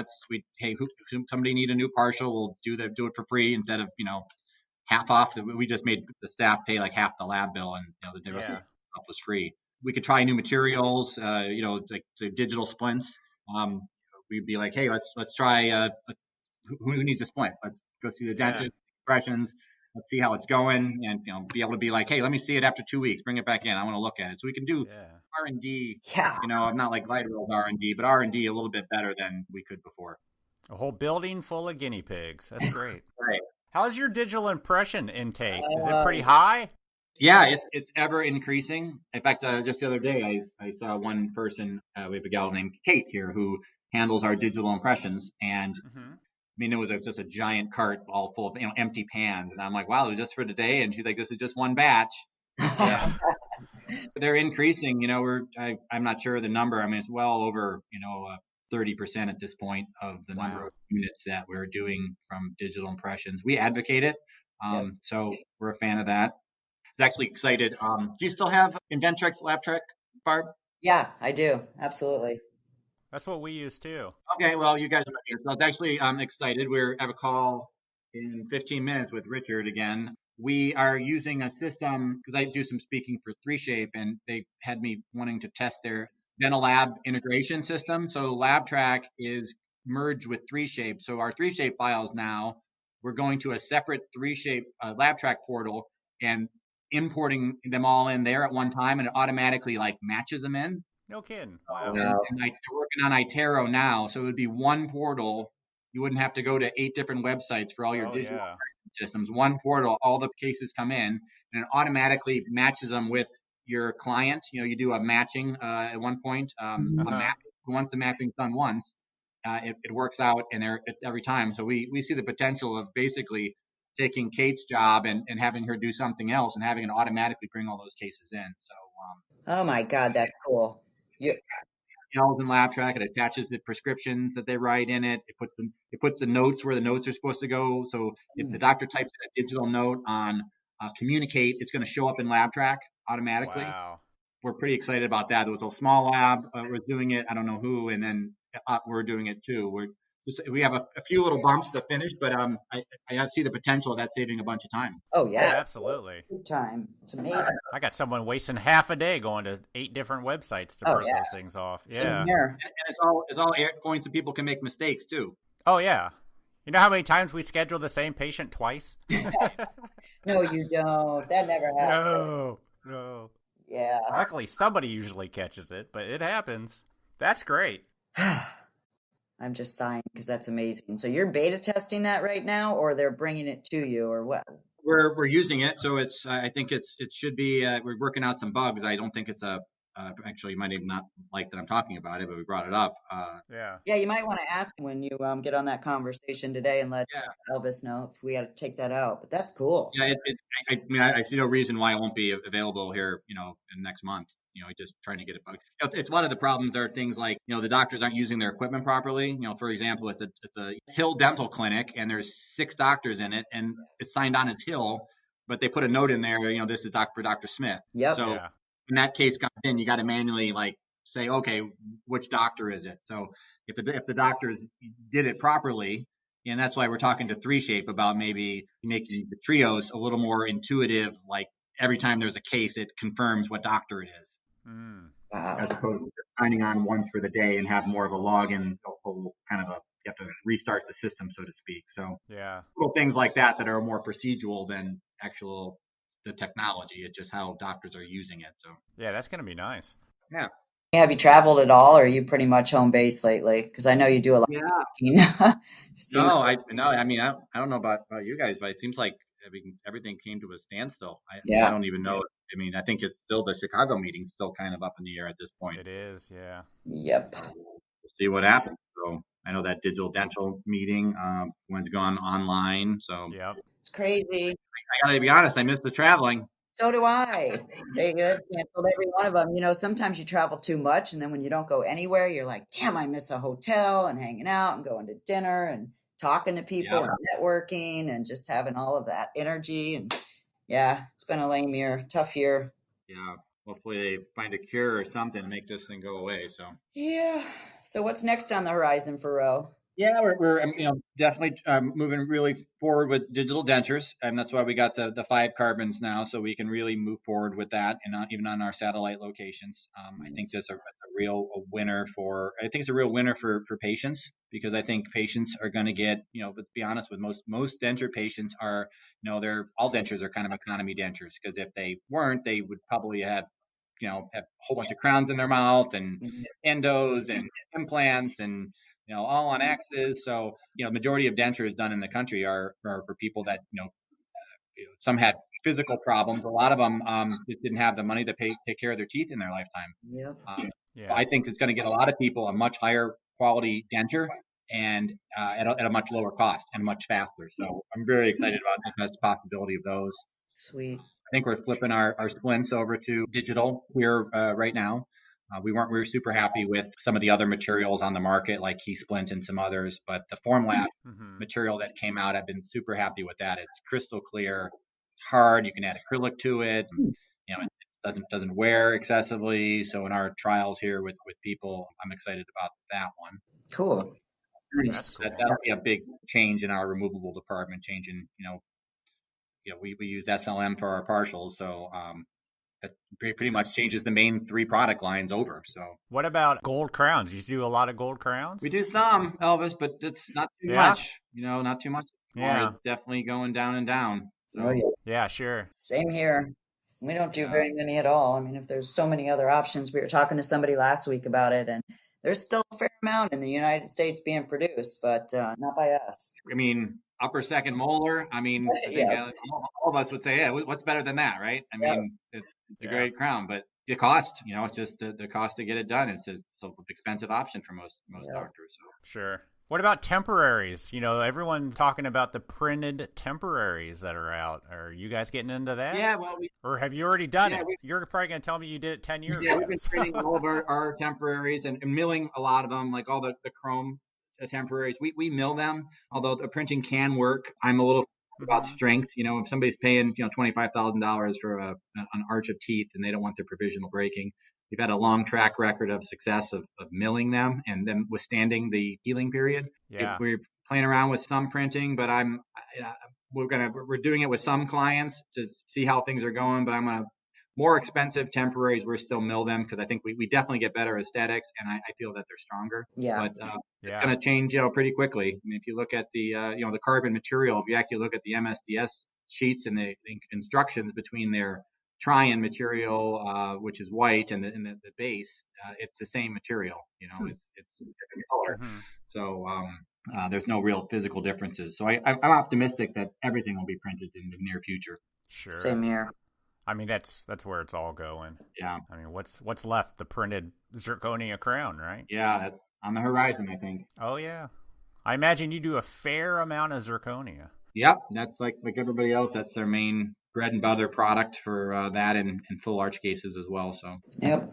Somebody need a new partial? We'll do it for free instead of half off. We just made the staff pay like half the lab bill, and the rest of the stuff was free. We could try new materials. Like digital splints. We'd be like, hey, let's try. Who needs a splint? Let's go see the dentist. Impressions. Let's see how it's going, and be able to be like, hey, let me see it after 2 weeks. Bring it back in. I want to look at it. So we can do R&D. Yeah. I'm not like light world R&D, but R&D a little bit better than we could before. A whole building full of guinea pigs. That's great. Right. How's your digital impression intake? Is it pretty high? Yeah, it's ever increasing. In fact, just the other day, I saw one person. We have a gal named Kate here who handles our digital impressions, and it was just a giant cart all full of empty pans, and I'm like, wow, it was just for the day, and she's like, this is just one batch. Yeah. They're increasing. I'm not sure the number. It's well over 30% at this point of the number of units that we're doing from digital impressions. We advocate it, so we're a fan of that. I was actually excited. Do you still have Inventrex LabTrek, Barb? Yeah, I do. Absolutely. That's what we use too. Okay, well, you guys are here. So I was actually excited. We have a call in 15 minutes with Richard again. We are using a system because I do some speaking for 3Shape, and they had me wanting to test their dental lab integration system. So LabTrack is merged with 3Shape. So our 3Shape files now, we're going to a separate 3Shape LabTrack portal and importing them all in there at one time, and it automatically like matches them in. No kidding. Oh, Wow. and I'm working on Itero now, so it would be one portal. You wouldn't have to go to 8 different websites for all your Oh digital yeah. systems. One portal, all the cases come in, and it automatically matches them with your client. You do a matching at one point, a Uh-huh. map. Once the mapping's done once, it works out, and it's every time. So we see the potential of basically taking Kate's job and having her do something else and having it automatically bring all those cases in. So Oh my God, that's cool. You, tells in LabTrack. It attaches the prescriptions that they write in it. It puts the notes where the notes are supposed to go. So if the doctor types in a digital note on communicate, it's going to show up in LabTrack automatically. Wow. We're pretty excited about that. It was a small lab. We're doing it. I don't know who, and then we're doing it too. We have a few little bumps to finish, but I see the potential of that saving a bunch of time. oh Oh, yeah, absolutely. good time. It's amazing. I got someone wasting half a day going to 8 different websites to Oh print yeah, those things off. same Yeah. here. And it's all points that people can make mistakes too. Oh yeah. You know how many times we schedule the same patient twice? No, you don't. That never happens. No. No. Yeah. Luckily, somebody usually catches it, but it happens. That's great. I'm just sighing because that's amazing. So you're beta testing that right now, or they're bringing it to you, or what? We're using it, so it's I think it should be we're working out some bugs. I don't think it's a actually you might even not like that I'm talking about it, but we brought it up. Yeah. Yeah, you might want to ask when you get on that conversation today and let Yeah, Elvis know if we got to take that out. But that's cool. yeah. I mean, I see no reason why it won't be available here, in next month. Just trying to get it bugged. It's one of the problems are things like the doctors aren't using their equipment properly. For example, it's a Hill Dental clinic, and there's 6 doctors in it, and it's signed on as Hill, but they put a note in there. This is for Dr. Smith. Yep. So Yeah. when that case comes in, you got to manually like say, okay, which doctor is it? So if the doctors did it properly, and that's why we're talking to 3Shape about maybe making the trios a little more intuitive. Like every time there's a case, it confirms what doctor it is, Mm. Wow. as opposed to just signing on once for the day and have more of a login, kind of you have to restart the system, so to speak. So Yeah. little things like that are more procedural than the technology. It's just how doctors are using it. So Yeah, that's going to be nice. yeah. Have you traveled at all, or are you pretty much home base lately? Because I know you do a lot Yeah. of hiking. Seems No, I mean, I don't know about you guys, but it seems like everything came to a standstill. I yeah. don't even know. I mean, I think it's still the Chicago meeting's still kind of up in the air at this point. It is. Yeah. Yep. To see what happens. So I know that digital dental meeting one's gone online. So Yep. It's crazy. I gotta be honest, I missed the traveling. So do I. They canceled every one of them. Sometimes you travel too much, and then when you don't go anywhere, you're like, damn, I miss a hotel and hanging out and going to dinner and talking to people Yeah, and networking and just having all of that energy. And yeah, it's been a lame year, tough year. yeah. Hopefully they find a cure or something to make this thing go away. So. Yeah. So what's next on the horizon for Roe? Yeah, we're definitely moving really forward with digital dentures, and that's why we got the 5 carbons now, so we can really move forward with that, and even on our satellite locations. I think there's a real winner for. I think it's a real winner for patients, because I think patients are going to get, let's be honest, with most denture patients are, they're all dentures are kind of economy dentures, because if they weren't, they would probably have a whole bunch of crowns in their mouth and endos and implants and all on X's. So, majority of dentures done in the country are for people that, some had physical problems. A lot of them just didn't have the money to take care of their teeth in their lifetime. Yep. Yeah. I think it's going to get a lot of people a much higher quality denture and at a much lower cost and much faster. So I'm very excited about the possibility of those. Sweet. I think we're flipping our splints over to digital here right now. We were super happy with some of the other materials on the market, like Key Splint and some others, but the Formlab Mm-hmm. material that came out, I've been super happy with that. It's crystal clear, it's hard. You can add acrylic to it. It's doesn't wear excessively. So in our trials here with people, I'm excited about that one. Cool. That's Nice. cool. That'll be a big change in our removable department. Changing, we use SLM for our partials, so that pretty much changes the main 3 product lines over. So What about gold crowns? You do a lot of gold crowns? we do some, Elvis, but it's not too Yeah. much. Not too much anymore. Yeah. It's definitely going down and down. Oh, So yeah. Yeah, sure. Same here. We don't do yeah. very many at all. I mean, if there's so many other options, we were talking to somebody last week about it, and there's still a fair amount in the United States being produced, but not by us. I mean, upper second molar. I mean, I think Yeah. all of us would say, yeah, what's better than that, right? I Yep. mean, it's a Yeah. great crown, but the cost, it's just the cost to get it done. It's an expensive option for most Yep. doctors. So. Sure. What about temporaries? Everyone's talking about the printed temporaries that are out. Are you guys getting into that? Yeah, well, Or have you already done Yeah, it? You're probably going to tell me you did it 10 years yeah, ago. we've been printing all of our temporaries and milling a lot of them, like all the chrome temporaries. We mill them, although the printing can work. I'm a little about Mhm. strength. If somebody's paying $25,000 for an arch of teeth and they don't want their provisional breaking, we've had a long track record of success of milling them and then withstanding the healing period. Yeah. We're playing around with some printing, but we're doing it with some clients to see how things are going. But I'm gonna more expensive temporaries, we're still mill them because I think we definitely get better aesthetics, and I feel that they're stronger. Yeah. But it's Yeah. going to change, pretty quickly. I mean, if you look at the, the carbon material, if you actually look at the MSDS sheets and the instructions between their Trian material, which is white, and the base, it's the same material. It's just a different color. Mhm. So there's no real physical differences. So I'm optimistic that everything will be printed in the near future. Sure. Same here. I mean, that's where it's all going. Yeah. I mean, what's left? The printed zirconia crown, right? Yeah, that's on the horizon, I think. Oh yeah. I imagine you do a fair amount of zirconia. Yep, that's like everybody else. That's their main bread and butter product for that and full arch cases as well. So Yep.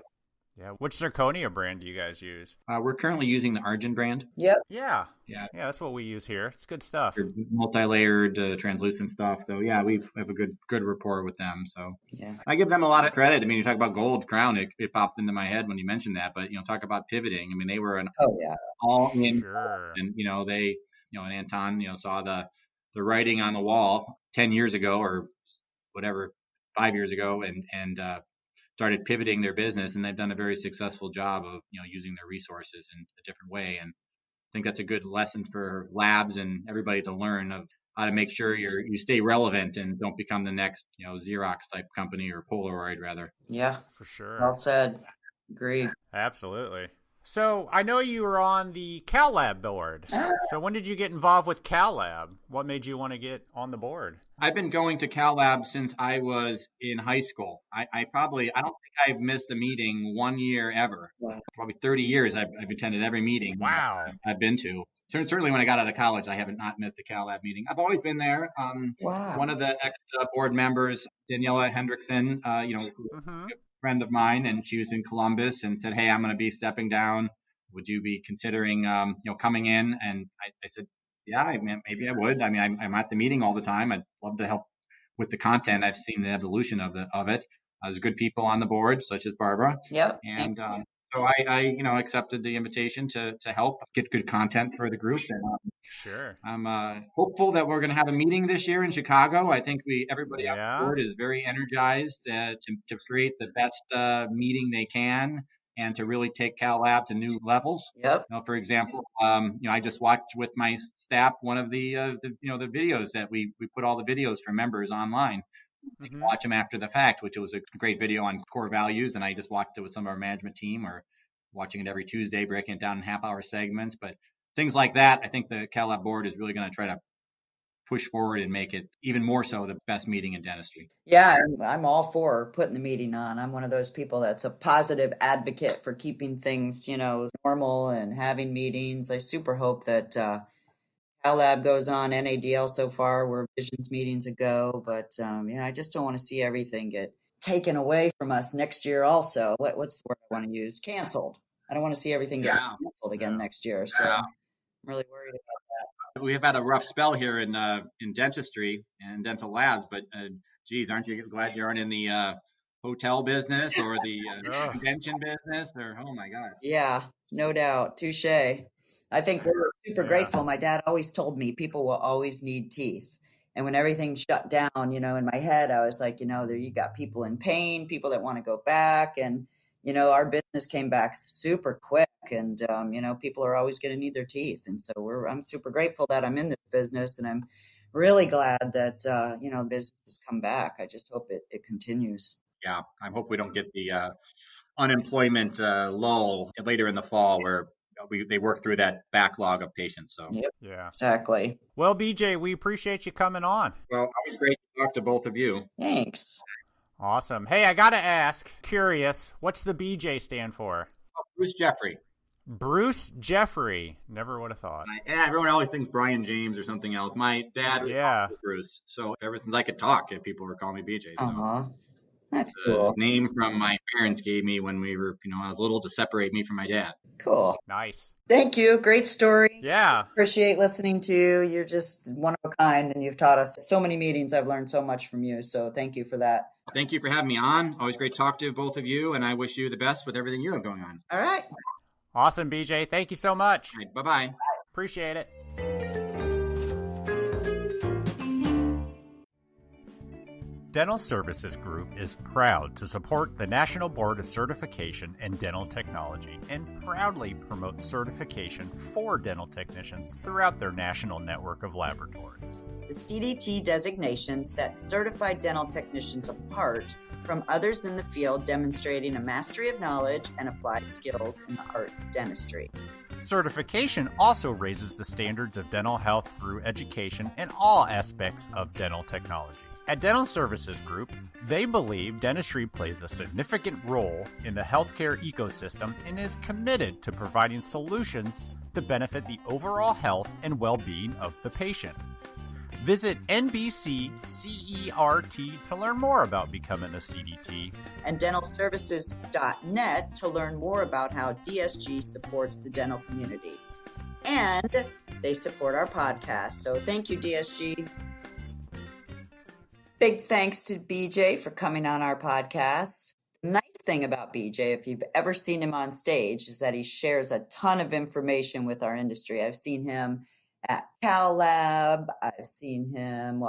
Yeah. Which zirconia brand do you guys use? we're currently using the Argent brand. Yep. Yeah. Yeah, Yeah, that's what we use here. It's good stuff. multi-layered translucent stuff. So yeah, we have a good rapport with them. So Yeah. I give them a lot of credit. I mean, you talk about gold crown, it popped into my head when you mentioned that. But talk about pivoting. I mean, they were an Oh, yeah. all in, Sure. and they, and Anton, saw the writing on the wall 10 years ago or whatever, 5 years ago, and started pivoting their business, and they've done a very successful job of using their resources in a different way. And I think that's a good lesson for labs and everybody to learn of how to make sure you stay relevant and don't become the next Xerox type company or Polaroid rather. Yeah. For sure. Well said. Agreed. Absolutely. So I know you were on the CalLab board. So when did you get involved with CalLab? What made you want to get on the board? I've been going to CalLab since I was in high school. I don't think I've missed a meeting 1 year ever. Wow. Probably 30 years I've attended every meeting Wow. I've been to. Certainly when I got out of college, I haven't not missed a CalLab meeting. I've always been there. Wow. One of the ex board members, Daniela Hendrickson, Mm-hmm. friend of mine, and she was in Columbus and said, "Hey, I'm going to be stepping down. Would you be considering, coming in?" And I said, "Yeah, maybe I would. I mean, I'm at the meeting all the time. I'd love to help with the content. I've seen the evolution of it. There's good people on the board, such as Barbara, Yep. and so I accepted the invitation to help get good content for the group. And Sure. I'm hopeful that we're going to have a meeting this year in Chicago. I think everybody on the Yeah. board is very energized to create the best meeting they can and to really take CalLab to new levels. Yep. For example, I just watched with my staff one of the videos that we put all the videos for members online. You can Mm-hmm. watch them after the fact, which was a great video on core values, and I just watched it with some of our management team, or watching it every Tuesday, breaking it down in half-hour segments. But things like that, I think the CalLab board is really going to try to push forward and make it even more so the best meeting in dentistry. Yeah, I'm all for putting the meeting on. I'm one of those people that's a positive advocate for keeping things, normal and having meetings. I super hope that CalLab goes on. NADL so far, we're Visions meetings ago, but I just don't want to see everything get taken away from us next year. Also, what's the word I want to use? Canceled. I don't want to see everything get Yeah. canceled again Yeah. next year. So I'm really worried about We have had a rough spell here in dentistry and dental labs, but geez, aren't you glad you aren't in the hotel business or the convention business, or oh my gosh. Yeah, no doubt. Touche. I think we're super grateful. My dad always told me people will always need teeth. And when everything shut down, you know, in my head, I was like, you know, there you got people in pain, people that want to go back. And, you know, our business came back super quick. And, you know, people are always going to need their teeth. And so I'm super grateful that I'm in this business. And I'm really glad that, you know, the business has come back. I just hope it continues. Yeah, I hope we don't get the unemployment lull later in the fall where they work through that backlog of patients. So Yep, Yeah. exactly. Well, BJ, we appreciate you coming on. Well, always great to talk to both of you. Thanks. Awesome. Hey, I got to ask, curious, what's the BJ stand for? Oh, Bruce Jeffrey. Bruce Jeffrey. Never would have thought. Yeah, everyone always thinks Brian James or something else. My dad was Bruce. So ever since I could talk, people were calling me BJ. So Aw, that's the cool. name from my parents gave me when we were, I was little, to separate me from my dad. Cool. Nice. Thank you. Great story. Yeah. Appreciate listening to you. You're just one of a kind, and you've taught us so many meetings. I've learned so much from you. So thank you for that. Thank you for having me on. Always great to talk to both of you, and I wish you the best with everything you have going on. All right. Awesome, BJ. Thank you so much. All right, bye-bye. Appreciate it. Dental Services Group is proud to support the National Board of Certification in Dental Technology and proudly promote certification for dental technicians throughout their national network of laboratories. The CDT designation sets certified dental technicians apart from others in the field, demonstrating a mastery of knowledge and applied skills in the art of dentistry. Certification also raises the standards of dental health through education in all aspects of dental technology. At Dental Services Group, they believe dentistry plays a significant role in the healthcare ecosystem and is committed to providing solutions to benefit the overall health and well-being of the patient. Visit NBCCERT to learn more about becoming a CDT, and dentalservices.net to learn more about how DSG supports the dental community. And they support our podcast. So thank you, DSG. Big thanks to BJ for coming on our podcast. The nice thing about BJ, if you've ever seen him on stage, is that he shares a ton of information with our industry. I've seen him at Cal Lab. I see him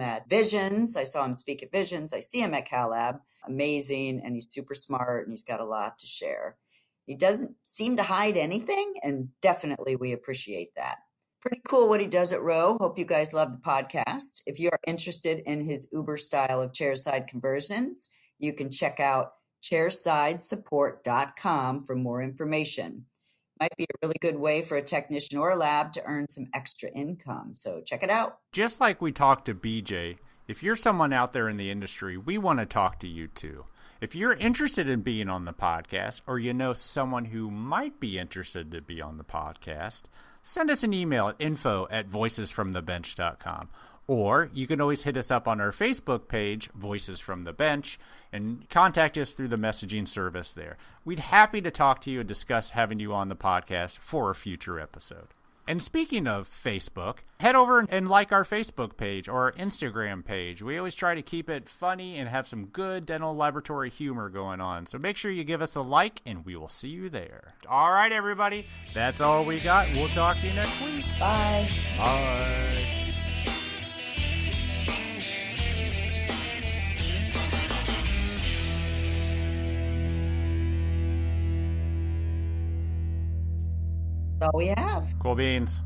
at Visions. I saw him speak at Visions. I see him at Cal Lab. Amazing. And he's super smart and he's got a lot to share. He doesn't seem to hide anything, and definitely we appreciate that. Pretty cool what he does at Roe. Hope you guys love the podcast. If you are interested in his Uber style of chairside conversions, you can check out chairsidesupport.com for more information. Might be a really good way for a technician or a lab to earn some extra income. So check it out. Just like we talked to BJ, if you're someone out there in the industry, we want to talk to you too. If you're interested in being on the podcast, or you know someone who might be interested to be on the podcast, send us an email at info@voicesfromthebench.com. Or you can always hit us up on our Facebook page, Voices from the Bench, and contact us through the messaging service there. We'd happy to talk to you and discuss having you on the podcast for a future episode. And speaking of Facebook, head over and like our Facebook page or our Instagram page. We always try to keep it funny and have some good dental laboratory humor going on. So make sure you give us a like, and we will see you there. All right, everybody. That's all we got. We'll talk to you next week. Bye. Bye. That's all we have. Cool beans.